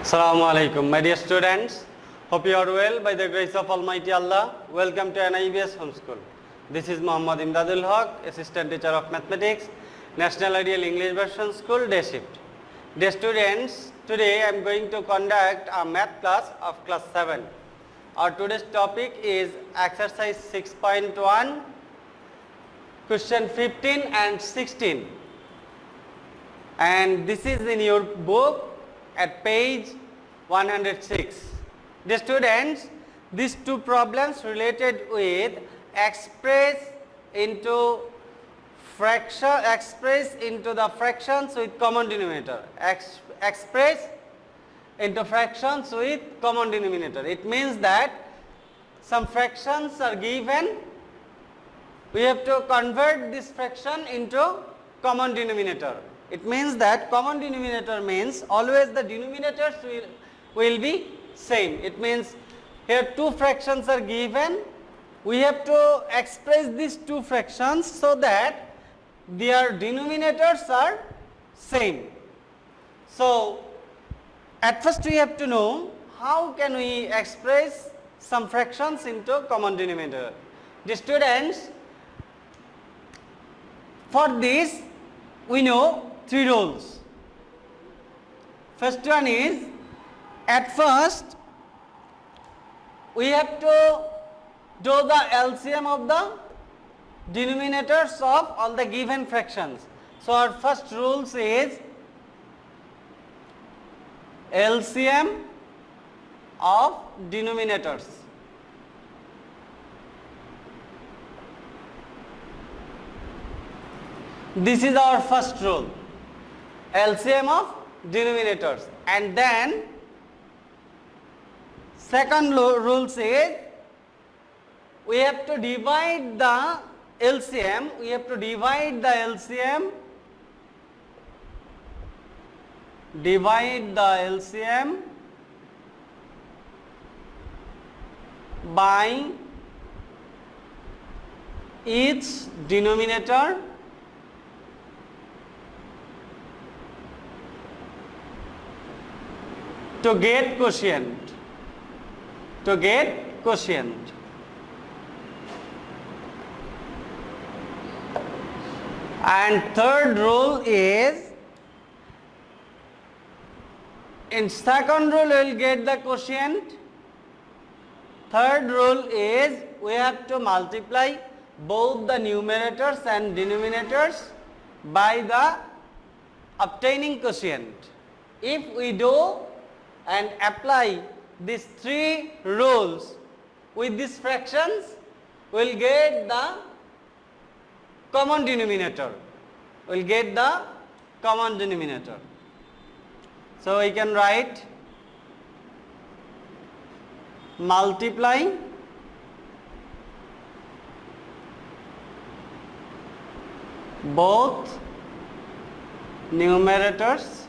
Assalamu alaikum, my dear students. Hope you are well by the grace of Almighty Allah. Welcome to NIBS Homeschool. This is Muhammad Emdadul Haqoe, Assistant Teacher of Mathematics, National Ideal English Version School, Day Shift. Dear students, today I am going to conduct a math class of class 7. Our today's topic is exercise 6.1, question 15 and 16. And this is in your book at page 106. Dear students, these two problems related with express into the fractions with common denominator. Express into fractions with common denominator. It means that some fractions are given. We have to convert this fraction into common denominator. It means that common denominator means always the denominators will be same. It means here two fractions are given. We have to express these two fractions so that their denominators are same. So at first we have to know how can we express some fractions into common denominator. The students, for this we know three rules. First one is, at first we have to do the LCM of the denominators of all the given fractions. So our first rule is LCM of denominators. This is our first rule, LCM of denominators. And then second rule says we have to divide the LCM, by each denominator to get quotient. And third rule is, in second rule we will get the quotient. Third rule is we have to multiply both the numerators and denominators by the obtaining quotient. If we do and apply these three rules with these fractions, we will get the common denominator. So we can write multiply both numerators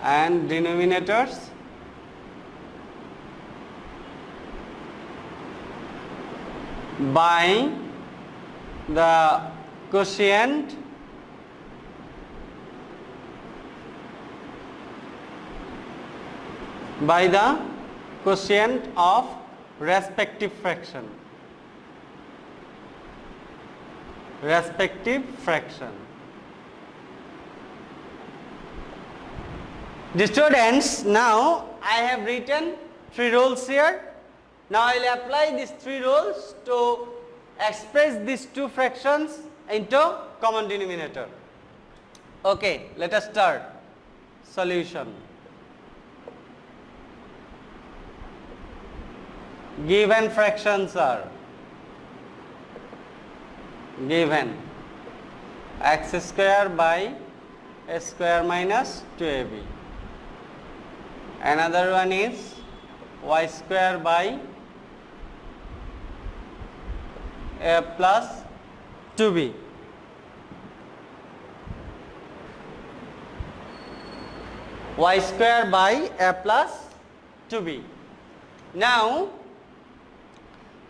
and denominators by the quotient of respective fraction. The students, now I have written three rules here. Now I will apply these three rules to express these two fractions into common denominator. Okay, let us start. Solution. Given fractions are given x square by a square minus 2ab. Another one is y square by a plus 2b. Y square by a plus 2b. Now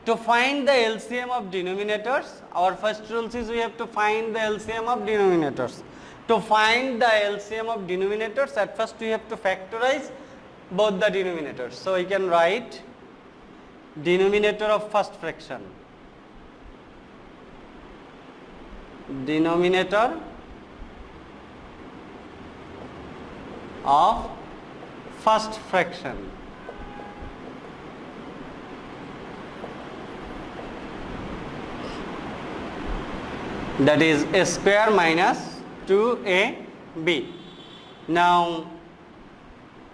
To find the LCM of denominators, our first rule is we have to find the LCM of denominators. To find the LCM of denominators, at first we have to factorize both the denominators. So we can write denominator of first fraction, denominator of first fraction, that is a square minus 2ab. Now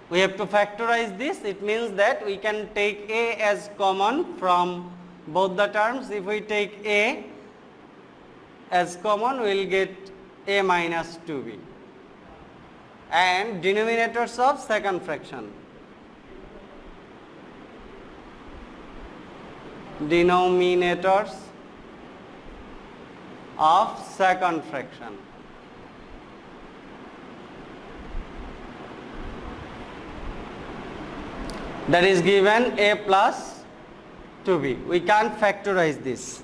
we have to factorize this. It means that we can take a as common from both the terms. If we take a as common, we will get a minus 2b. And denominators of second fraction, denominators of second fraction, that is given a plus 2b. We can't factorize this.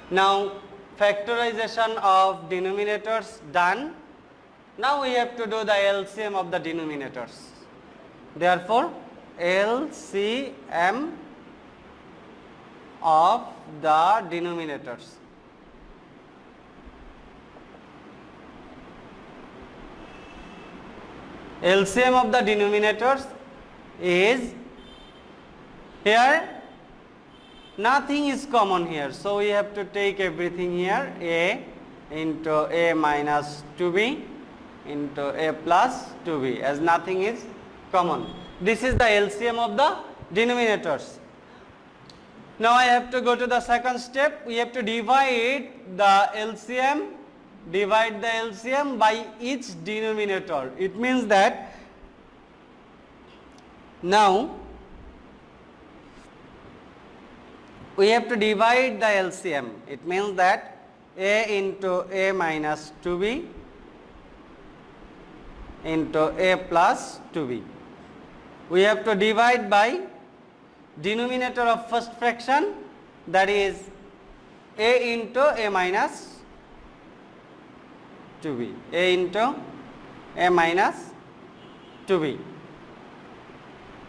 Now factorization of denominators done. Now we have to do the LCM of the denominators. Therefore LCM of the denominators. LCM of the denominators is, here nothing is common here, so we have to take everything here, a into a minus 2b into a plus 2b, as nothing is common. This is the LCM of the denominators. Now I have to go to the second step. We have to divide the LCM by each denominator. It means that now we have to divide the LCM. It means that a into a minus 2b into a plus 2b. We have to divide by denominator of first fraction, that is a into a minus 2b, a into a minus 2b.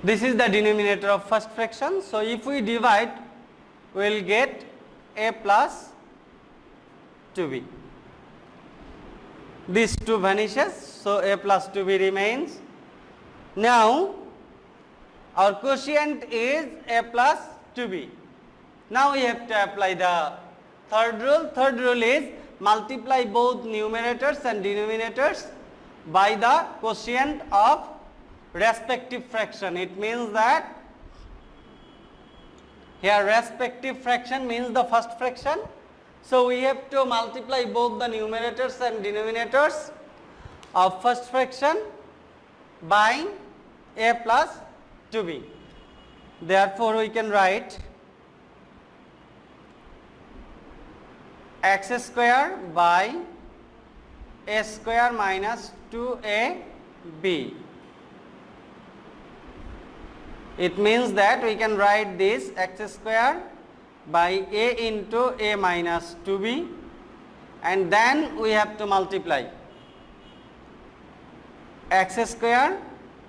This is the denominator of first fraction. So if we divide, we will get a plus 2b. These two vanishes, so a plus 2b remains. Now our quotient is a plus 2b. Now we have to apply the third rule. Third rule is multiply both numerators and denominators by the quotient of respective fraction. It means that here respective fraction means the first fraction. So we have to multiply both the numerators and denominators of first fraction by a plus 2b. Therefore we can write x square by a square minus 2ab. It means that we can write this x square by a into a minus 2b, and then we have to multiply x square,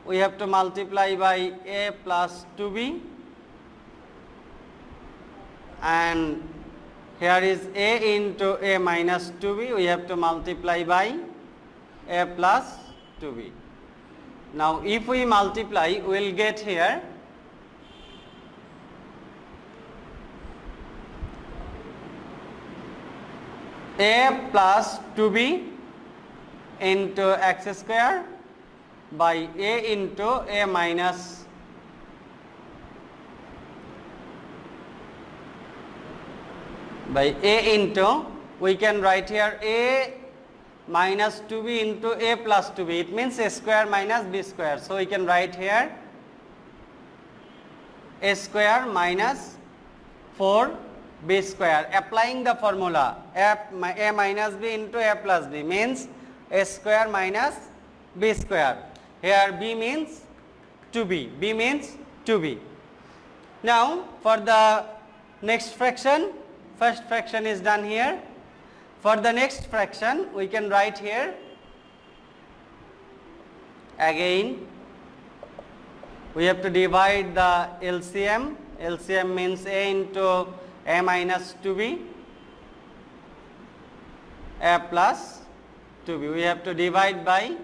we have to multiply by a plus 2b, and here is a into a minus 2b, we have to multiply by a plus 2b. Now if we multiply, we will get here a plus 2b into x square by a into a minus by a into, we can write here a minus 2b into a plus 2b. It means a square minus b square. So we can write here a square minus 4b square. Applying the formula a minus b into a plus b means a square minus b square. Here b means 2b, b means 2b. Now for the Next fraction, first fraction is done here. For the next fraction, we can write here again. We have to divide the LCM. LCM means a into a minus 2b, a plus 2b. We have to divide by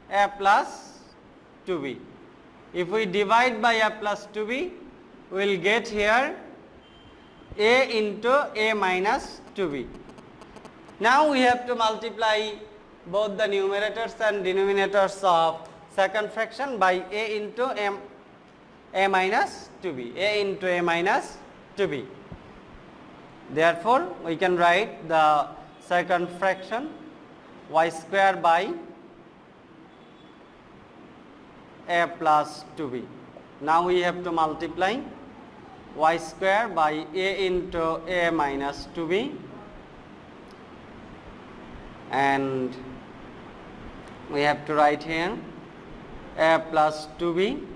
a plus 2b. If we divide by a plus 2b, we will get here a into a minus 2b. Now we have to multiply both the numerators and denominators of second fraction by a into a minus 2b, a into a minus 2b. Therefore, we can write the second fraction y square by a plus 2b. Now we have to multiply y square by a into a minus 2b, and we have to write here a plus 2b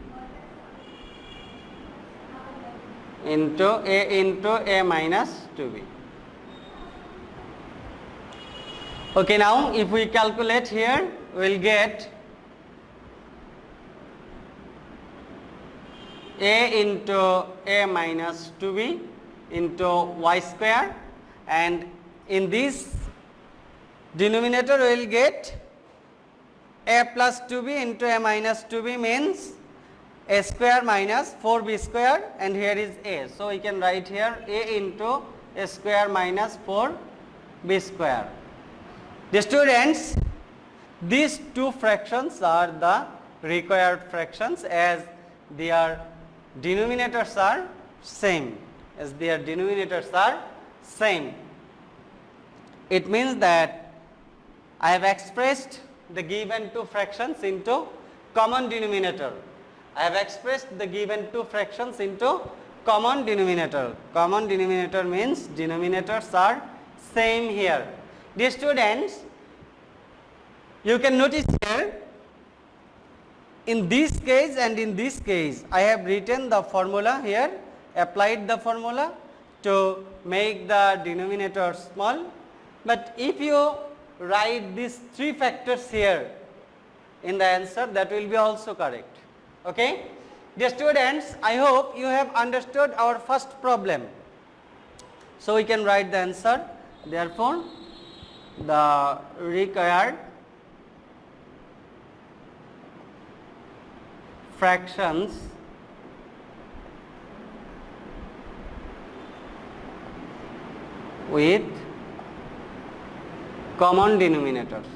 into a minus 2b. Okay, now if we calculate here, we will get a into a minus 2b into y square, and in this denominator we will get a plus 2b into a minus 2b means a square minus 4b square, and here is a. So, we can write here a into a square minus 4b square. The students, these two fractions are the required fractions as their denominators are same. It means that I have expressed the given two fractions into common denominator. Common denominator means denominators are same here. Dear students, you can notice here, in this case and in this case, I have written the formula here, applied the formula to make the denominator small. But if you write these three factors here in the answer, that will be also correct. Okay? Dear students, I hope you have understood our first problem. So, we can write the answer. Therefore, the required fractions with common denominators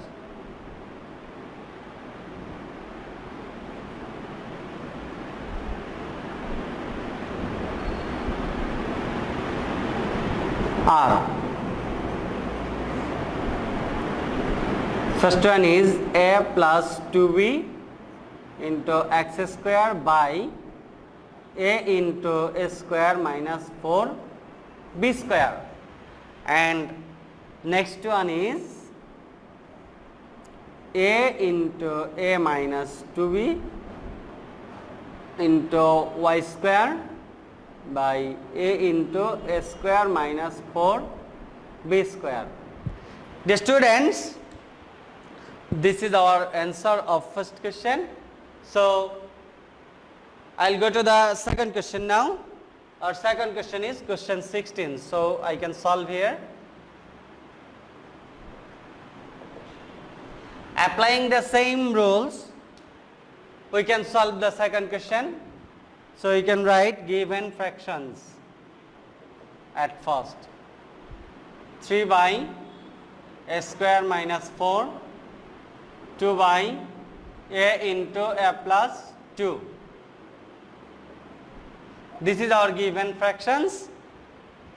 are, first one is a plus 2b into x square by a into a square minus 4b square, and next one is a into a minus 2b into y square by a into a square minus 4b square. The students, this is our answer of first question. So, I will go to the second question now. Our second question is question 16. So, I can solve here. Applying the same rules, we can solve the second question. So, you can write given fractions at first. 3 by a square minus 4, 2 by a into a plus 2. This is our given fractions.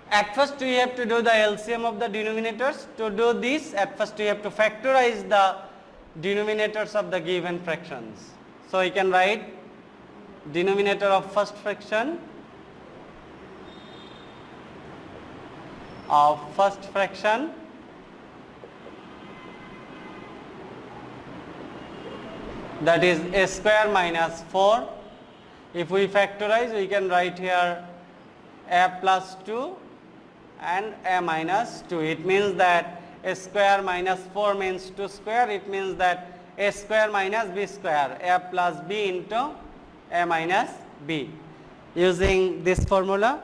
At first we have to do the LCM of the denominators. To do this, at first we have to factorize the denominators of the given fractions. So, we can write denominator of first fraction that is a square minus 4. If we factorize, we can write here a plus 2 and a minus 2. It means that a square minus 4 means 2 square. It means that a square minus b square, a plus b into a minus b. Using this formula,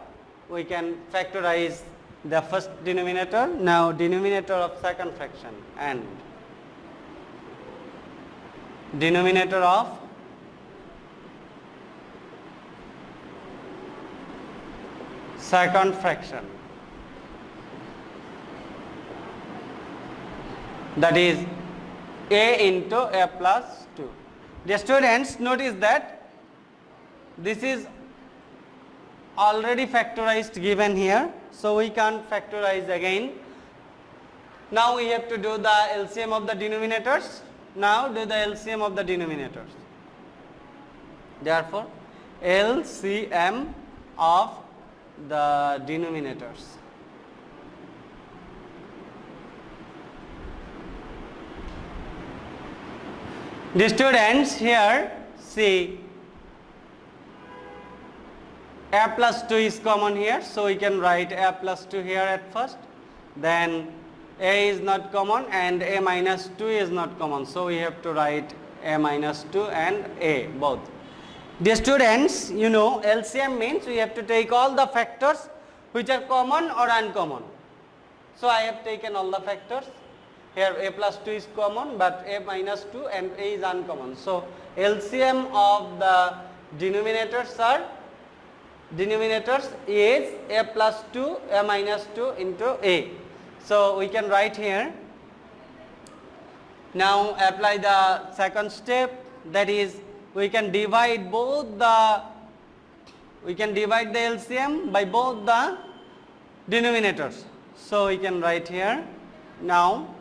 we can factorize the first denominator. Now denominator of second fraction and denominator of second fraction, that is a into a plus 2. Dear students, notice that this is already factorized given here, so we can't factorize again. Now we have to do the LCM of the denominators. Now do the LCM of the denominators. Therefore, LCM of the denominators. The students, here see a plus 2 is common here, so we can write a plus 2 here at first. Then a is not common and a minus 2 is not common, so we have to write a minus 2 and a both. Dear students, you know LCM means we have to take all the factors which are common or uncommon. So I have taken all the factors. Here a plus 2 is common, but a minus 2 and a is uncommon. So LCM of the denominators is a plus 2, a minus 2 into a. So we can write here. Now apply the second step, that is we can divide the LCM by both the denominators. So we can write here. Now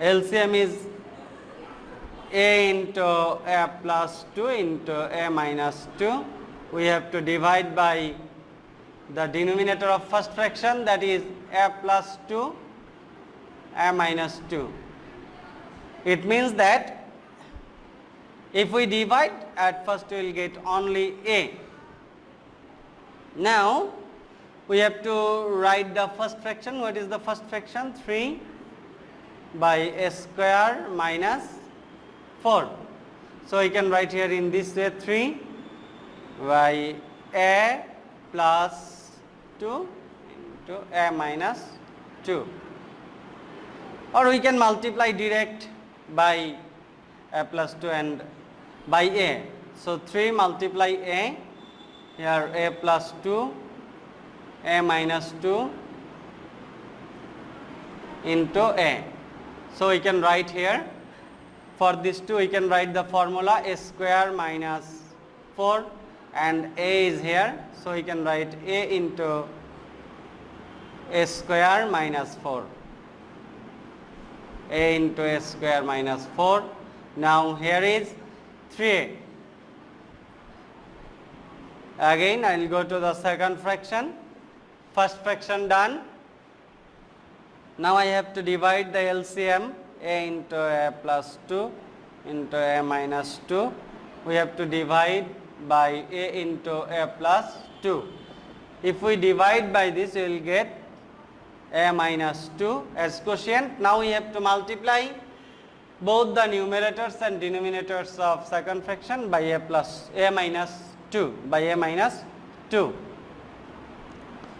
LCM is a into a plus 2 into a minus 2. We have to divide by the denominator of first fraction, that is a plus 2, a minus 2. It means that if we divide, at first we will get only a. Now we have to write the first fraction. What is the first fraction? 3 by a square minus 4. So we can write here in this way, 3 by a plus 2 into a minus 2. Or we can multiply direct by a plus 2 and by a. So 3 multiply a, here a plus 2, a minus 2 into a. So we can write here, for this 2 we can write the formula a square minus 4 and a is here. So we can write a into a square minus 4. A into a square minus 4. Now here is 3a. Again I will go to the second fraction. First fraction done. Now I have to divide the LCM, a into a plus 2 into a minus 2. We have to divide by a into a plus 2. If we divide by this, we will get a minus 2 as quotient. Now we have to multiply both the numerators and denominators of second fraction by a minus 2, by a minus 2.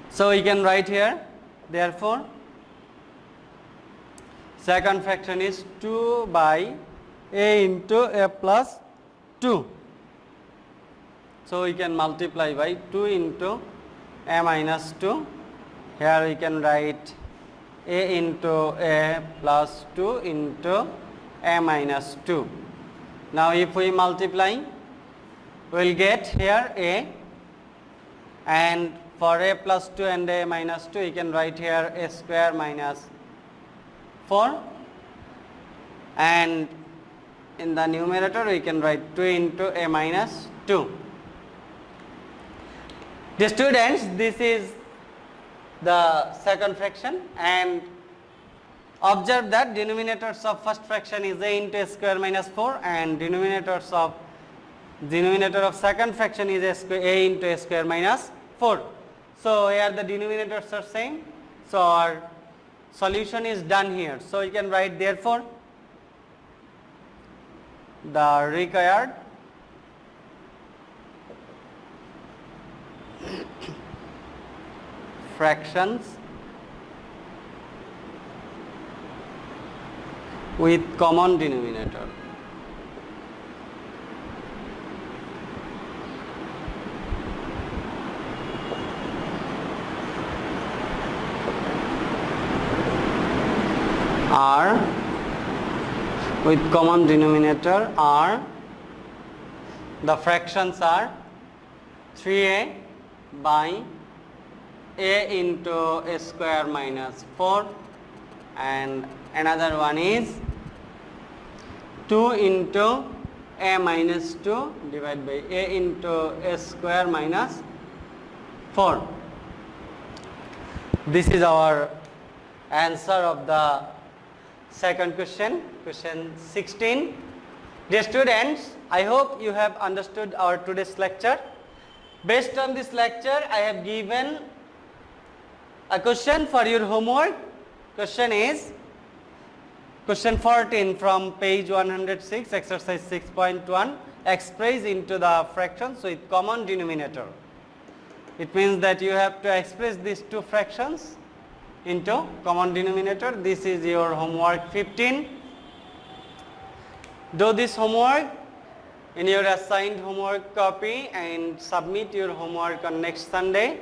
So we can write here, therefore second fraction is 2 by a into a plus 2. So we can multiply by 2 into a minus 2. Here we can write a into a plus 2 into a minus 2. Now if we multiply, we will get here a, and for a plus 2 and a minus 2 we can write here a square minus 4, and in the numerator we can write 2 into a minus 2. The students, this is the second fraction, and observe that denominators of first fraction is a into a square minus 4 and denominators of Denominator of second fraction is a into a square minus 4. So here the denominators are same. So our solution is done here. So you can write therefore the required fractions with common denominator. Are with common denominator are the fractions are 3a by a into a square minus 4 and another one is 2 into a minus 2 divided by a into a square minus 4. This is our answer of the second question, question 16. Dear students, I hope you have understood our today's lecture. Based on this lecture, I have given a question for your homework. Question is question 14 from page 106, exercise 6.1. Express into the fractions with common denominator. It means that you have to express these two fractions into common denominator. This is your homework 15. Do this homework in your assigned homework copy and submit your homework on next Sunday.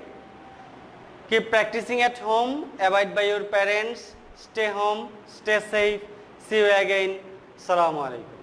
Keep practicing at home, abide by your parents, stay home, stay safe. See you again. Assalamu alaikum.